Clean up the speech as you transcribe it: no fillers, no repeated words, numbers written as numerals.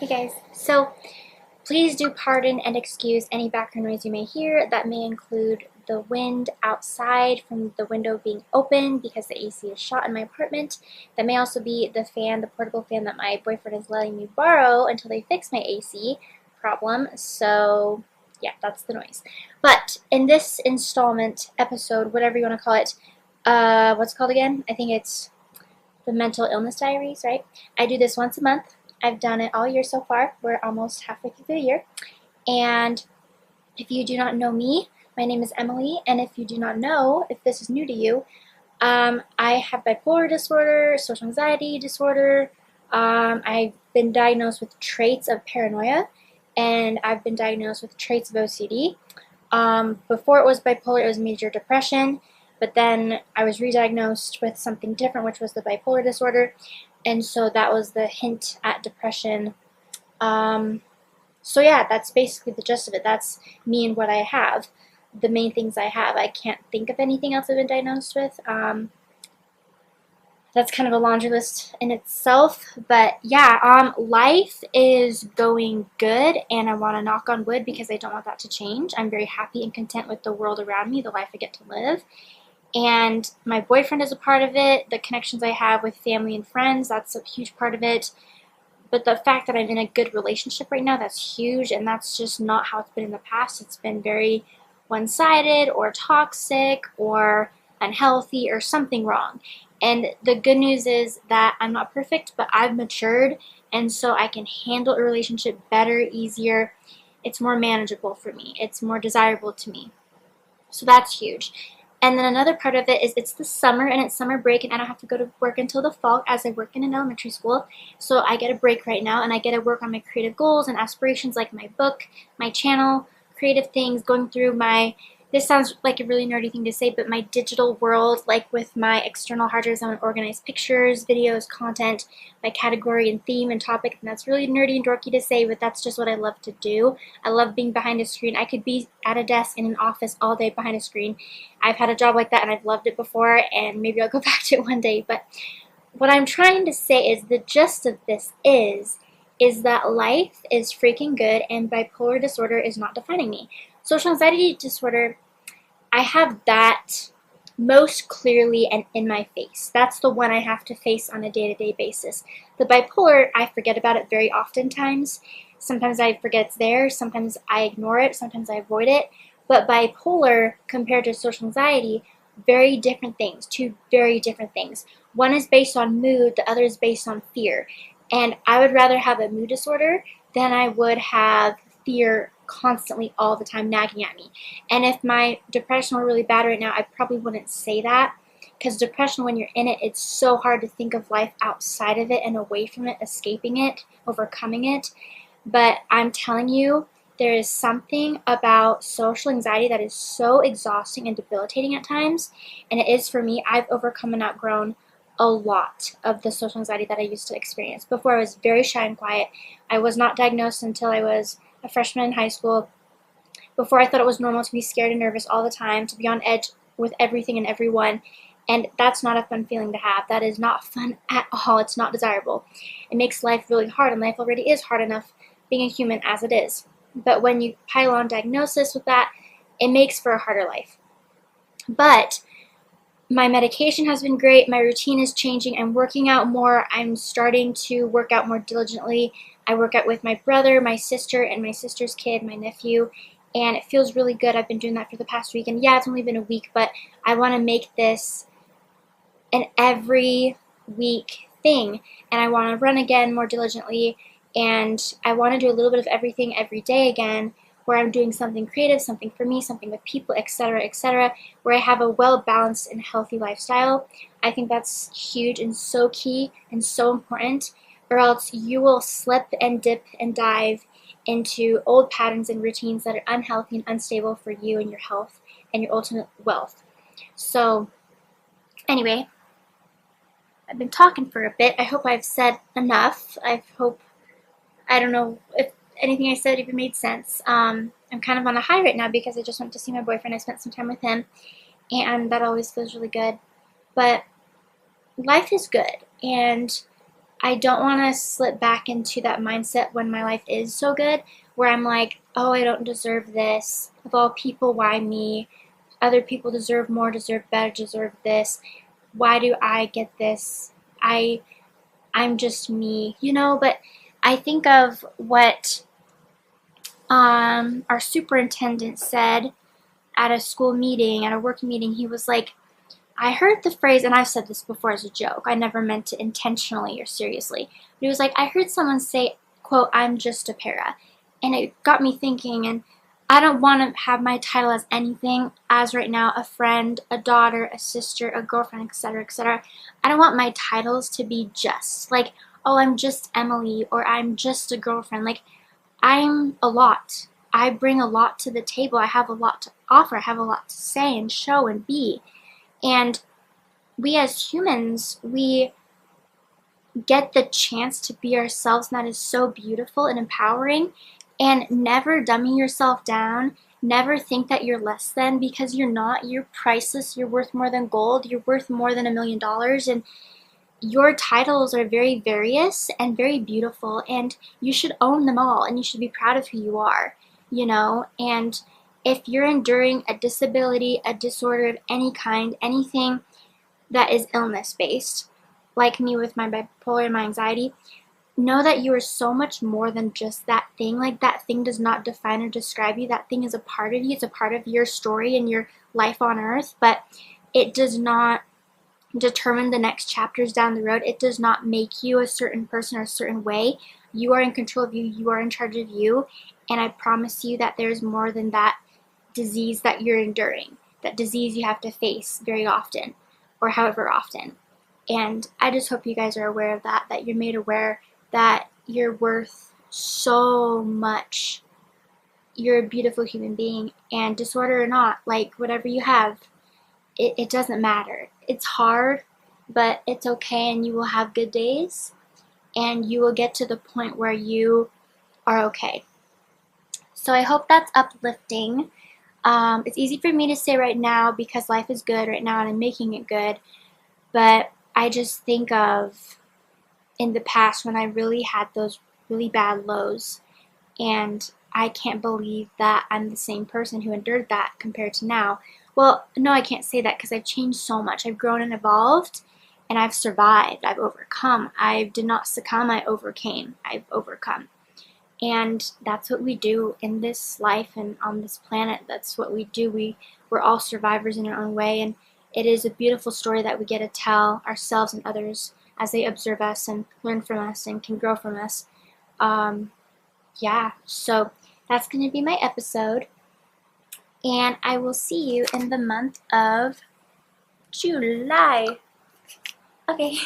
Hey guys, so please do pardon and excuse any background noise you may hear. That may include the wind outside from the window being open because the AC is shot in my apartment. That may also be the fan, the portable fan that my boyfriend is letting me borrow until they fix my AC problem. So yeah, that's the noise. But in this installment, episode, whatever you want to call it, what's it called again? I think it's the Mental Illness Diaries, right? I do this once a month. I've done it all year so far. We're almost halfway through the year. And if you do not know me, my name is Emily, and if you do not know, if this is new to you, I have bipolar disorder, social anxiety disorder. I've been diagnosed with traits of paranoia, and I've been diagnosed with traits of OCD. Before it was bipolar, it was major depression, but then I was re-diagnosed with something different, which was the bipolar disorder, and so that was the hint at depression. So yeah, that's basically the gist of it. That's me and what I have, the main things I have. I can't think of anything else I've been diagnosed with. That's kind of a laundry list in itself. But yeah, life is going good, and I want to knock on wood because I don't want that to change. I'm very happy and content with the world around me, the life I get to live. And my boyfriend is a part of it. The connections I have with family and friends, that's a huge part of it. But the fact that I'm in a good relationship right now, that's huge, and that's just not how it's been in the past. It's been very one-sided or toxic or unhealthy or something wrong. And the good news is that I'm not perfect, but I've matured, and so I can handle a relationship better, easier. It's more manageable for me. It's more desirable to me. So that's huge. And then another part of it is it's the summer and it's summer break, and I don't have to go to work until the fall as I work in an elementary school. So I get a break right now, and I get to work on my creative goals and aspirations like my book, my channel, creative things, going through my, this sounds like a really nerdy thing to say, but my digital world, like with my external hard drives, I want to organize pictures, videos, content, by category and theme and topic, and that's really nerdy and dorky to say, but that's just what I love to do. I love being behind a screen. I could be at a desk in an office all day behind a screen. I've had a job like that, and I've loved it before, and maybe I'll go back to it one day, but what I'm trying to say is the gist of this is that life is freaking good, and bipolar disorder is not defining me. Social anxiety disorder, I have that most clearly and in my face. That's the one I have to face on a day-to-day basis. The bipolar, I forget about it very oftentimes. Sometimes I forget it's there, sometimes I ignore it, sometimes I avoid it. But bipolar, compared to social anxiety, very different things, two very different things. One is based on mood, the other is based on fear. And I would rather have a mood disorder than I would have fear constantly all the time nagging at me. And if my depression were really bad right now, I probably wouldn't say that, because depression, when you're in it, it's so hard to think of life outside of it and away from it, escaping it, overcoming it. But I'm telling you, there is something about social anxiety that is so exhausting and debilitating at times, and it is for me. I've overcome and outgrown a lot of the social anxiety that I used to experience. Before, I was very shy and quiet. I was not diagnosed until I was a freshman in high school. Before, I thought it was normal to be scared and nervous all the time, to be on edge with everything and everyone, and that's not a fun feeling to have. That is not fun at all. It's not desirable. It makes life really hard, and life already is hard enough being a human as it is. But when you pile on diagnosis with that, it makes for a harder life. But my medication has been great. My routine is changing. I'm working out more. I'm starting to work out more diligently. I work out with my brother, my sister, and my sister's kid, my nephew, and it feels really good. I've been doing that for the past week, and yeah, it's only been a week, but I want to make this an every week thing, and I want to run again more diligently, and I want to do a little bit of everything every day again, where I'm doing something creative, something for me, something with people, etc., where I have a well-balanced and healthy lifestyle. I think that's huge and so key and so important, or else you will slip and dip and dive into old patterns and routines that are unhealthy and unstable for you and your health and your ultimate wealth. So anyway, I've been talking for a bit. I hope I've said enough. I don't know if anything I said even made sense. I'm kind of on a high right now because I just went to see my boyfriend. I spent some time with him, and that always feels really good. But life is good, and I don't want to slip back into that mindset when my life is so good, where I'm like, oh, I don't deserve this. Of all people, why me? Other people deserve more, deserve better, deserve this. Why do I get this? I'm just me, but I think of what our superintendent said at a school meeting, at a work meeting. He was like, I heard the phrase, and I've said this before as a joke, I never meant it intentionally or seriously, but he was like, I heard someone say, quote, I'm just a para. And it got me thinking, and I don't want to have my title as anything as right now, a friend, a daughter, a sister, a girlfriend, etc., etc. I don't want my titles to be just like, oh, I'm just Emily, or I'm just a girlfriend. Like, I'm a lot. I bring a lot to the table. I have a lot to offer. I have a lot to say and show and be. And we as humans, we get the chance to be ourselves, and that is so beautiful and empowering. And never dummy yourself down. Never think that you're less than, because you're not. You're priceless. You're worth more than gold. You're worth more than $1,000,000. And your titles are very various and very beautiful, and you should own them all, and you should be proud of who you are, And if you're enduring a disability, a disorder of any kind, anything that is illness based, like me with my bipolar and my anxiety, know that you are so much more than just that thing. Like, that thing does not define or describe you. That thing is a part of you. It's a part of your story and your life on earth, but it does not determine the next chapters down the road. It does not make you a certain person or a certain way. You are in control of you. You are in charge of you. And I promise you that there's more than that disease that you're enduring, that disease you have to face very often, or however often. And I just hope you guys are aware of that, that you're made aware that you're worth so much. You're a beautiful human being, and disorder or not, like, whatever you have, it doesn't matter. It's hard, but it's okay, and you will have good days, and you will get to the point where you are okay. So I hope that's uplifting. It's easy for me to say right now because life is good right now and I'm making it good, but I just think of in the past when I really had those really bad lows, and I can't believe that I'm the same person who endured that compared to now. Well, no, I can't say that because I've changed so much. I've grown and evolved, and I've survived. I've overcome. I did not succumb. I overcame. I've overcome. And that's what we do in this life and on this planet. That's what we do. We're all survivors in our own way, and it is a beautiful story that we get to tell ourselves and others as they observe us and learn from us and can grow from us. Yeah, so that's going to be my episode, and I will see you in the month of July. Okay.